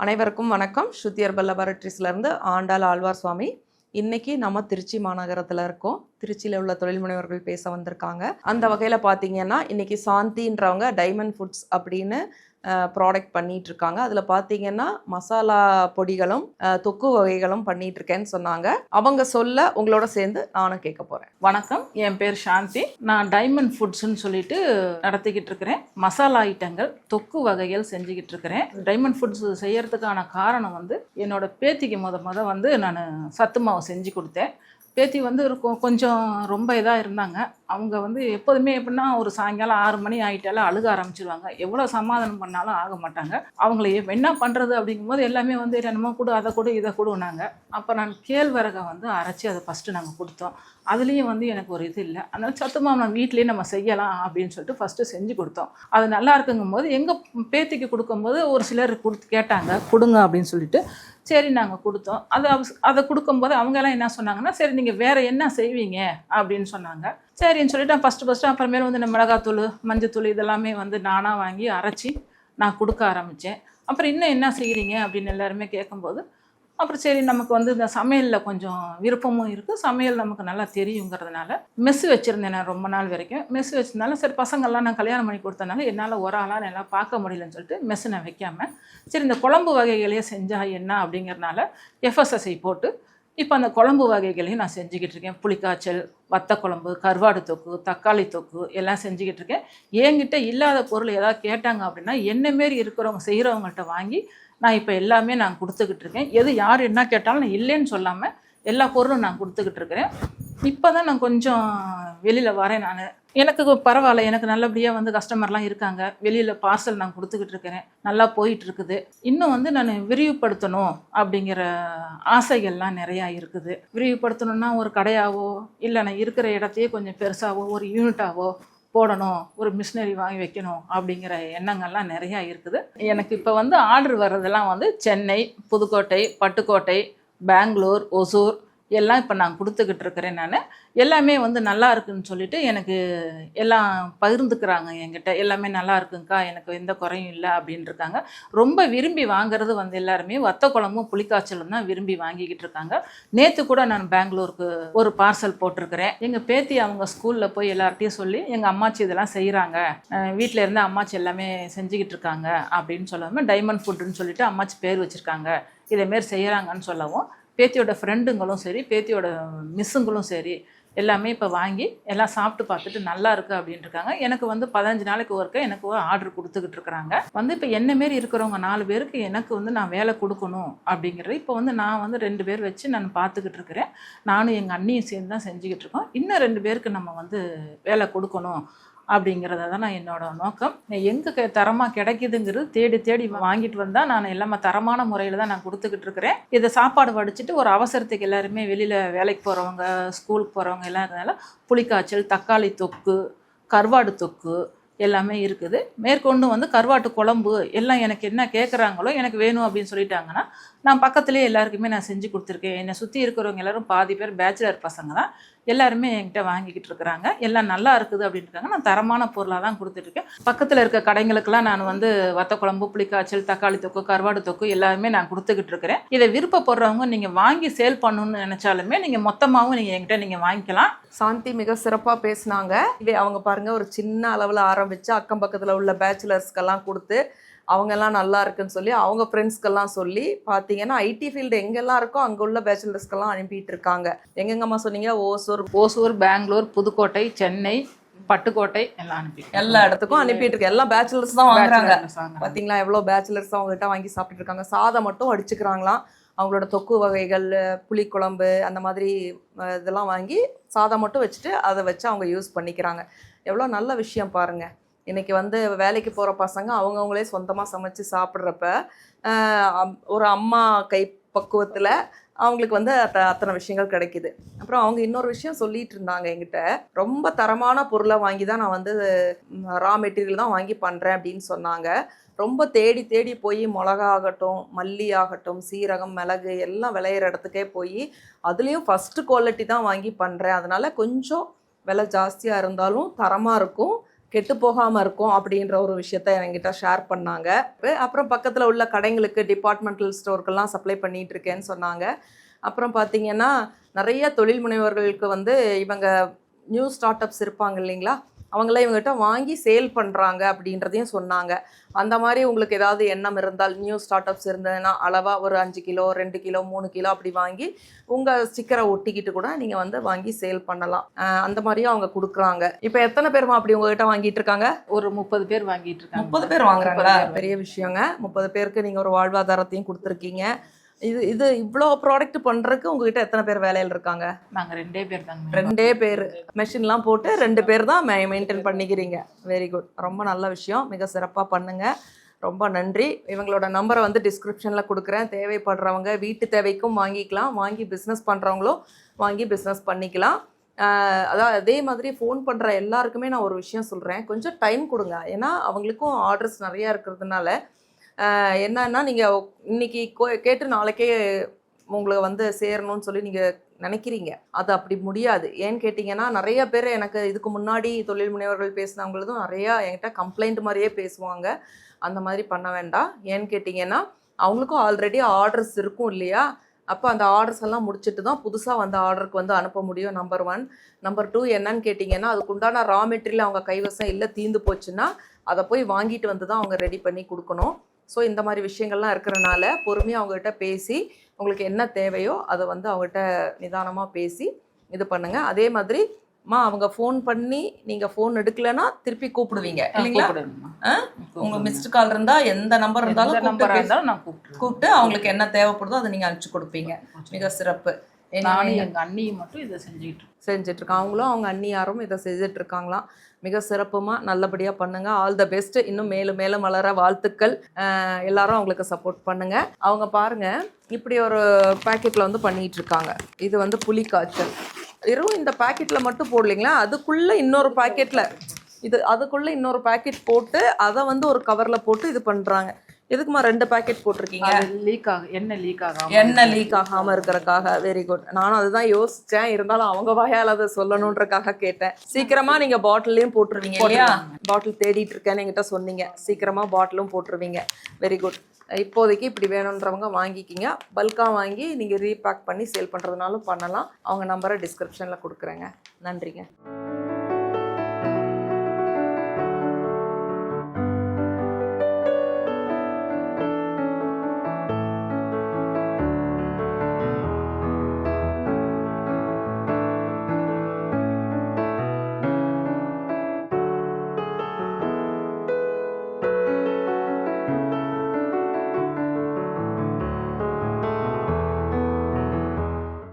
அனைவருக்கும் வணக்கம். ஸ்ருதி ஹெர்பல் லேபரட்டரிஸ்லேருந்து ஆண்டாள் ஆழ்வார் சுவாமி. இன்னைக்கு நம்ம திருச்சி மாநகரத்தில் இருக்கோம். திருச்சியில் உள்ள தொழில் முனைவர்கள் பேச வந்திருக்காங்க. அந்த வகையில் பார்த்தீங்கன்னா இன்னைக்கு சாந்தின்றவங்க டைமண்ட் ஃபுட்ஸ் அப்படின்னு ப்ராடக்ட் பண்ணிட்டு இருக்காங்க. அதில் பார்த்தீங்கன்னா மசாலா பொடிகளும் தொக்கு வகைகளும் பண்ணிட்டு இருக்கேன்னு சொன்னாங்க. அவங்க சொல்ல உங்களோட சேர்ந்து நானும் கேட்க போகிறேன். வணக்கம், என் பேர் சாந்தி. நான் டைமண்ட் ஃபுட்ஸ்ன்னு சொல்லிட்டு நடத்திக்கிட்டு இருக்கிறேன். மசாலா ஐட்டங்கள் தொக்கு வகைகள் செஞ்சுக்கிட்டு இருக்கிறேன். டைமண்ட் ஃபுட்ஸ் செய்யறதுக்கான காரணம் என்னோட பேத்திக்கு முத நான் சத்து மாவு செஞ்சு கொடுத்தேன். பேத்தி கொஞ்சம் ரொம்ப இதாக இருந்தாங்க. அவங்க எப்போதுமே எப்படின்னா ஒரு சாயங்காலம் 6 மணி ஆகிட்டாலும் அழுக ஆரம்பிச்சிருவாங்க. எவ்வளோ சமாதானம் பண்ணாலும் ஆக மாட்டாங்க. அவங்கள என்ன பண்ணுறது அப்படிங்கும்போது எல்லாமே என்னமோ கூட அதை கூட இதை கொடுனாங்க. அப்போ நான் கேழ்வரகை அரைச்சி அதை ஃபஸ்ட்டு நாங்கள் கொடுத்தோம். அதுலேயும் எனக்கு ஒரு இது இல்லை. அதனால் சத்து மாவு நான் வீட்லேயே நம்ம செய்யலாம் அப்படின்னு சொல்லிட்டு ஃபஸ்ட்டு செஞ்சு கொடுத்தோம். அது நல்லா இருக்குங்கும் போது எங்கள் பேத்திக்கு கொடுக்கும்போது ஒரு சிலர் கேட்டாங்க கொடுங்க அப்படின்னு சொல்லிட்டு சரி நாங்கள் கொடுத்தோம். அதை கொடுக்கும்போது அவங்கெல்லாம் என்ன சொன்னாங்கன்னா, சரி நீங்கள் வேறு என்ன செய்வீங்க அப்படின்னு சொன்னாங்க. சரின்னு சொல்லிட்டு நான் ஃபஸ்ட்டு அப்புறமேல இந்த மிளகாத்தூள் மஞ்சத்தூள் இதெல்லாமே நானாக வாங்கி அரைச்சி நான் கொடுக்க ஆரம்பித்தேன். அப்புறம் இன்னும் என்ன செய்கிறீங்க அப்படின்னு எல்லாருமே கேட்கும்போது அப்புறம் சரி நமக்கு இந்த சமையலில் கொஞ்சம் விருப்பமும் இருக்குது. சமையல் நமக்கு நல்லா தெரியுங்கிறதுனால மெஸ்ஸு வச்சுருந்தேன். நான் ரொம்ப நாள் வரைக்கும் மெஸ்ஸு வச்சுருந்தாலும் சரி பசங்கள்லாம் நான் கல்யாணம் பண்ணி கொடுத்தனால என்னால் ஒரு ஆளாக எல்லாம் பார்க்க முடியலன்னு சொல்லிட்டு மெஸ்ஸு நான் வைக்காமல் சரி இந்த குழம்பு வகைகளையே செஞ்சால் என்ன அப்படிங்கிறதுனால எஃப்எஸ்எஸ்ஐ போட்டு இப்போ அந்த குழம்பு வகைகளையும் நான் செஞ்சுக்கிட்டு இருக்கேன். புளிக்காய்ச்சல், வத்த குழம்பு, கருவாடு தொக்கு, தக்காளி தொக்கு எல்லாம் செஞ்சுக்கிட்டு இருக்கேன். என்கிட்ட இல்லாத பொருள் ஏதாவது கேட்டாங்க அப்படின்னா என்ன மாரி இருக்கிறவங்க செய்கிறவங்கள்ட்ட வாங்கி நான் இப்போ எல்லாமே நான் கொடுத்துக்கிட்டு இருக்கேன். எது யார் என்ன கேட்டாலும் நான் இல்லைன்னு சொல்லாமல் எல்லா பொருளும் நான் கொடுத்துக்கிட்டு இருக்கிறேன். இப்போ தான் நான் கொஞ்சம் வெளியில் வரேன். எனக்கு பரவாயில்ல, எனக்கு நல்லபடியாக கஸ்டமர்லாம் இருக்காங்க. வெளியில் பார்சல் நான் கொடுத்துக்கிட்டு இருக்கிறேன். நல்லா போயிட்டுருக்குது. இன்னும் நான் விரிவுபடுத்தணும் அப்படிங்கிற ஆசைகள்லாம் நிறையா இருக்குது. விரிவுபடுத்தணுன்னா ஒரு கடையாவோ இல்லை நான் இருக்கிற இடத்தையே கொஞ்சம் பெருசாவோ ஒரு யூனிட்டாவோ போடணும், ஒரு மிஷினரி வாங்கி வைக்கணும் அப்படிங்கிற எண்ணங்கள்லாம் நிறையா இருக்குது. எனக்கு இப்போ ஆர்டர் வர்றதெல்லாம் சென்னை, புதுக்கோட்டை, பட்டுக்கோட்டை, பெங்களூர், ஒசூர் எல்லாம் இப்போ நான் கொடுத்துக்கிட்டு இருக்கிறேன். நான் எல்லாமே நல்லா இருக்குன்னு சொல்லிட்டு எனக்கு எல்லாம் பகிர்ந்துக்கிறாங்க என்கிட்ட. எல்லாமே நல்லா இருக்குங்கக்கா, எனக்கு எந்த குறையும் இல்லை அப்படின்னு இருக்காங்க. ரொம்ப விரும்பி வாங்குறது எல்லாருமே வத்த குழம்பும் புளிக்காய்ச்சலும் தான் விரும்பி வாங்கிக்கிட்டு இருக்காங்க. நேற்று கூட நான் பெங்களூருக்கு ஒரு பார்சல் போட்டிருக்கிறேன். எங்கள் பேத்தி அவங்க ஸ்கூலில் போய் எல்லார்ட்டையும் சொல்லி எங்கள் அம்மாச்சி இதெல்லாம் செய்கிறாங்க, வீட்டில் இருந்து அம்மாச்சி எல்லாமே செஞ்சுக்கிட்டு இருக்காங்க அப்படின்னு சொல்லாமல் டைமண்ட் ஃபுட்டுன்னு சொல்லிட்டு அம்மாச்சி பேர் வச்சுருக்காங்க, இதேமாரி செய்கிறாங்கன்னு சொல்லவும் பேத்தியோட ஃப்ரெண்டுங்களும் சரி பேத்தியோட மிஸ்ஸுங்களும் சரி எல்லாமே இப்போ வாங்கி எல்லாம் சாப்பிட்டு பார்த்துட்டு நல்லா இருக்குது அப்படின்னு இருக்காங்க. எனக்கு 15 நாளைக்கு ஒருக்க எனக்கு ஆர்டர் கொடுத்துக்கிட்டு இருக்கிறாங்க. இப்போ என்னமாரி இருக்கிறவங்க 4 பேருக்கு எனக்கு நான் வேலை கொடுக்கணும் அப்படிங்கிறது இப்போ நான் 2 பேர் வச்சு நான் பார்த்துக்கிட்டு இருக்கிறேன். நானும் எங்கள் அண்ணியும் சேர்ந்து தான் செஞ்சுக்கிட்டு இருக்கோம். இன்னும் 2 பேருக்கு நம்ம வேலை கொடுக்கணும் அப்படிங்கிறத தான் நான் என்னோட நோக்கம். எங்கே தரமாக கிடைக்குதுங்கிறது தேடி தேடி வாங்கிட்டு வந்தால் நான் எல்லாமே தரமான முறையில் தான் நான் கொடுத்துக்கிட்டு இருக்கிறேன். இதை சாப்பாடு வடிச்சிட்டு ஒரு அவசரத்துக்கு எல்லாருமே வெளியில் வேலைக்கு போகிறவங்க, ஸ்கூலுக்கு போகிறவங்க எல்லாம் இருந்தாலும் புளிக்காய்ச்சல், தக்காளி தொக்கு, கருவாடு தொக்கு எல்லாமே இருக்குது. மேற்கொண்டு கருவாட்டு குழம்பு எல்லாம் எனக்கு என்ன கேட்குறாங்களோ எனக்கு வேணும் அப்படின்னு சொல்லிட்டாங்கன்னா நான் பக்கத்துலேயே எல்லாருக்குமே நான் செஞ்சு கொடுத்துருக்கேன். என்னை சுற்றி இருக்கிறவங்க எல்லோரும் பாதி பேர் பேச்சுலர் பசங்க தான். எல்லாருமே என்கிட்ட வாங்கிக்கிட்டு இருக்கிறாங்க. எல்லாம் நல்லா இருக்குது அப்படின்னு இருக்காங்க. நான் தரமான பொருளாக தான் கொடுத்துட்ருக்கேன். பக்கத்தில் இருக்க கடைங்களுக்கெல்லாம் நான் வத்த குழம்பு, புளிக்காய்ச்சல், தக்காளி தொக்கு, கருவாடு தொக்கு எல்லாருமே நான் கொடுத்துக்கிட்டு இருக்கிறேன். இதை விருப்பப்படுறவங்க நீங்கள் வாங்கி சேல் பண்ணணும்னு நினச்சாலுமே நீங்கள் மொத்தமாகவும் நீங்கள் என்கிட்ட நீங்கள் வாங்கிக்கலாம். சாந்தி மிக சிறப்பாக பேசினாங்க. இதே அவங்க பாருங்கள் ஒரு சின்ன அளவில் ஆரம்பித்து அக்கம் பக்கத்தில் உள்ள பேச்சுலர்ஸ்க்கெல்லாம் கொடுத்து அவங்கெல்லாம் நல்லா இருக்குன்னு சொல்லி அவங்க ஃப்ரெண்ட்ஸ்க்கெல்லாம் சொல்லி பார்த்தீங்கன்னா ஐடி ஃபீல்டு எங்கெல்லாம் இருக்கோ அங்கே உள்ள பேச்சுலர்ஸ்க்கெல்லாம் அனுப்பிட்டு இருக்காங்க. எங்கெங்கம்மா சொன்னீங்க? ஓசூர், பெங்களூர், புதுக்கோட்டை, சென்னை, பட்டுக்கோட்டை எல்லாம் எல்லா இடத்துக்கும் அனுப்பிட்டு இருக்கு. எல்லாம் பேச்சுலர்ஸ் தான் வாங்குறாங்க. பார்த்தீங்களா எவ்வளோ பேச்சுலர்ஸ் அவங்ககிட்ட வாங்கி சாப்பிட்டு இருக்காங்க. சாதம் மட்டும் அடிச்சுக்கிறாங்களாம். அவங்களோட தொக்கு வகைகள், புளிக்குழம்பு அந்த மாதிரி இதெல்லாம் வாங்கி சாதம் மட்டும் வச்சுட்டு அதை வச்சு அவங்க யூஸ் பண்ணிக்கிறாங்க. எவ்வளோ நல்ல விஷயம் பாருங்கள். இன்றைக்கி வேலைக்கு போகிற பசங்க அவங்கவுங்களே சொந்தமாக சமைச்சு சாப்பிட்றப்ப ஒரு அம்மா கை பக்குவத்தில் அவங்களுக்கு அத்தனை விஷயங்கள் கிடைக்கிது. அப்புறம் அவங்க இன்னொரு விஷயம் சொல்லிட்டு இருந்தாங்க என்கிட்ட, ரொம்ப தரமான பொருளை வாங்கி தான் நான் ரா மெட்டீரியல் தான் வாங்கி பண்ணுறேன் அப்படின்னு சொன்னாங்க. ரொம்ப தேடி தேடி போய் மிளகா ஆகட்டும், மல்லி ஆகட்டும், சீரகம், மிளகு எல்லாம் விளையிற இடத்துக்கே போய் அதுலேயும் ஃபஸ்ட்டு குவாலிட்டி தான் வாங்கி பண்ணுறேன். அதனால் கொஞ்சம் விலை ஜாஸ்தியாக இருந்தாலும் தரமாக இருக்கும், கெட்டு போகாமல் இருக்கும் அப்படின்ற ஒரு விஷயத்த என்கிட்ட ஷேர் பண்ணாங்க. அப்புறம் பக்கத்தில் உள்ள கடைங்களுக்கு டிபார்ட்மெண்டல் ஸ்டோருக்கெல்லாம் சப்ளை பண்ணிகிட்டு இருக்கேன்னு சொன்னாங்க. அப்புறம் பார்த்தீங்கன்னா நிறைய தொழில் முனைவர்களுக்கு வந்து இவங்க நியூ ஸ்டார்ட் அப்ஸ் இருப்பாங்க இல்லைங்களா, அவங்களாம் இவங்ககிட்ட வாங்கி சேல் பண்ணுறாங்க அப்படின்றதையும் சொன்னாங்க. அந்த மாதிரி உங்களுக்கு ஏதாவது எண்ணம் இருந்தால், நியூ ஸ்டார்ட் அப்ஸ் இருந்ததுன்னா அளவாக ஒரு 5 கிலோ 2 கிலோ 3 கிலோ அப்படி வாங்கி உங்கள் ஸ்டிக்கரை ஒட்டிக்கிட்டு கூட நீங்கள் வந்து வாங்கி சேல் பண்ணலாம். அந்த மாதிரியும் அவங்க கொடுக்குறாங்க. இப்போ எத்தனை பேருமா அப்படி உங்ககிட்ட வாங்கிட்டு இருக்காங்க? ஒரு 30 பேர் வாங்கிட்டு இருக்காங்க. 30 பேர் வாங்குறாங்களா? பெரிய விஷயங்க. 30 பேருக்கு நீங்கள் ஒரு வாழ்வாதாரத்தையும் கொடுத்துருக்கீங்க. இது இவ்வளோ ப்ராடக்ட் பண்ணுறதுக்கு உங்ககிட்ட எத்தனை பேர் வேலையில் இருக்காங்க? நாங்கள் 2 பேர் தாங்க. 2 பேர். மெஷின்லாம் போட்டு 2 பேர் தான் மெயின்டைன் பண்ணிக்கிறீங்க. வெரி குட், ரொம்ப நல்ல விஷயம். மிக சிறப்பாக பண்ணுங்கள். ரொம்ப நன்றி. இவங்களோட நம்பரை வந்து டிஸ்கிரிப்ஷனில் கொடுக்குறேன். தேவைப்படுறவங்க வீட்டு தேவைக்கும் வாங்கிக்கலாம், வாங்கி பிஸ்னஸ் பண்ணுறவங்களும் வாங்கி பிஸ்னஸ் பண்ணிக்கலாம். அதான் அதே மாதிரி ஃபோன் பண்ணுற எல்லாருக்குமே நான் ஒரு விஷயம் சொல்கிறேன், கொஞ்சம் டைம் கொடுங்க. ஏன்னா அவங்களுக்கும் ஆர்டர்ஸ் நிறையா இருக்கிறதுனால என்னன்னா நீங்கள் இன்னைக்கு கேட்டு நாளைக்கே உங்களுக்கு வந்து சேரணும்னு சொல்லி நீங்கள் நினைக்கிறீங்க. அது அப்படி முடியாது. ஏன்னு கேட்டிங்கன்னா நிறைய பேர் எனக்கு இதுக்கு முன்னாடி தொழில் முனைவர்கள் பேசினவங்களதும் நிறையா என்கிட்ட கம்ப்ளைண்ட் மாதிரியே பேசுவாங்க. அந்த மாதிரி பண்ண வேண்டாம். ஏன்னு கேட்டிங்கன்னா அவங்களுக்கும் ஆல்ரெடி ஆர்டர்ஸ் இருக்கும் இல்லையா, அப்போ அந்த ஆர்டர்ஸ் எல்லாம் முடிச்சுட்டு தான் புதுசாக வந்து ஆர்டருக்கு வந்து அனுப்ப முடியும். நம்பர் 1. நம்பர் 2 என்னன்னு கேட்டிங்கன்னா, அதுக்குண்டான ரா மெட்டீரியல் அவங்க கைவசம் இல்லை, தீர்ந்து போச்சுன்னா அதை போய் வாங்கிட்டு வந்து தான் அவங்க ரெடி பண்ணி கொடுக்கணும். ஸோ இந்த மாதிரி விஷயங்கள்லாம் இருக்கிறனால பொறுமையாக அவங்ககிட்ட பேசி உங்களுக்கு என்ன தேவையோ அதை வந்து அவங்ககிட்ட நிதானமாக பேசி இது பண்ணுங்கள். அதே மாதிரி அவங்க ஃபோன் பண்ணி நீங்கள் ஃபோன் எடுக்கலைன்னா திருப்பி கூப்பிடுவீங்க இல்லைங்களா? உங்கள் மிஸ்டு கால் இருந்தால் எந்த நம்பர் இருந்தாலும் நான் கூப்பிட்டு அவங்களுக்கு என்ன தேவைப்படுதோ அதை நீங்கள் அனுப்பிச்சு கொடுப்பீங்க. மிக சிறப்பு. நானும் எங்கள் அண்ணியும் மட்டும் இதை செஞ்சிட்ருக்காங்க. அவங்களும் அவங்க அண்ணி யாரும் இதை செஞ்சிட்ருக்காங்களாம். மிக சிறப்புமாக நல்லபடியாக பண்ணுங்கள். All the best. இன்னும் மேலும் மேலும் வளர வாழ்த்துக்கள். எல்லாரும் அவங்களுக்கு சப்போர்ட் பண்ணுங்கள். அவங்க பாருங்கள், இப்படி ஒரு பேக்கெட்டில் வந்து பண்ணிகிட்டு இருக்காங்க. இது வந்து புளி காய்ச்சல். வெறும் இந்த பேக்கெட்டில் மட்டும் போடலைங்களா, அதுக்குள்ளே இன்னொரு பேக்கெட் போட்டு அதை வந்து ஒரு கவரில் போட்டு இது பண்ணுறாங்க. எதுக்குமா 2 பேக்கெட் போட்டிருக்கீங்க? எண்ணெய் லீக் ஆகாமல் இருக்கிறதுக்காக. Very good. நானும் அதுதான் யோசித்தேன். இருந்தாலும் அவங்க வாயால் அதை சொல்லணுன்றக்காக கேட்டேன். சீக்கிரமாக நீங்கள் பாட்டிலையும் போட்டுருவீங்க இல்லையா? பாட்டில் தேடிட்டு இருக்கேன்னு என்கிட்ட சொன்னீங்க. சீக்கிரமாக பாட்டிலும் போட்டுருவீங்க. Very good. இப்போதைக்கு இப்படி வேணுன்றவங்க வாங்கிக்கிங்க. பல்காக வாங்கி நீங்கள் ரீபேக் பண்ணி சேல் பண்ணுறதுனாலும் பண்ணலாம். அவங்க நம்பரை டிஸ்கிரிப்ஷனில் கொடுக்குறேங்க. நன்றிங்க.